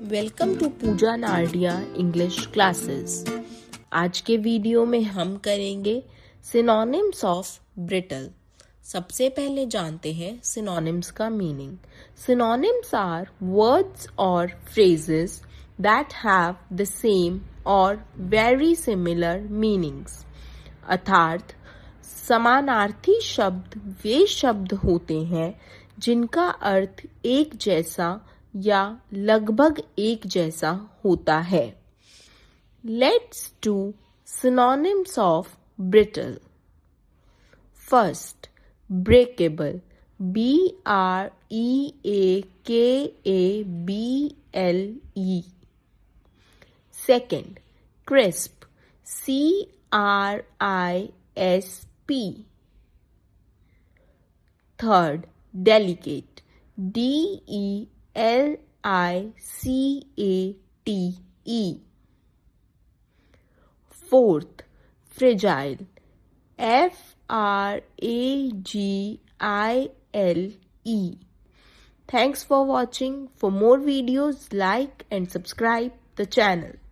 Welcome to Pooja Nardia English classes. आज के video में हम करेंगे सिनोनिम्स ऑफ ब्रिटल। सबसे पहले जानते हैं सिनोनिम्स का मीनिंग। सिनोनिम्स आर वर्ड्स और phrases that have the same और वेरी सिमिलर मीनिंग्स। अर्थात समानार्थी शब्द वे शब्द होते हैं जिनका अर्थ एक जैसा या लगभग एक जैसा होता है। Let's do synonyms of brittle. First, breakable. breakable. Second, crisp. crisp. Third, delicate. delicate. Fourth, fragile. fragile. Thanks for watching. For more videos, like and subscribe the channel.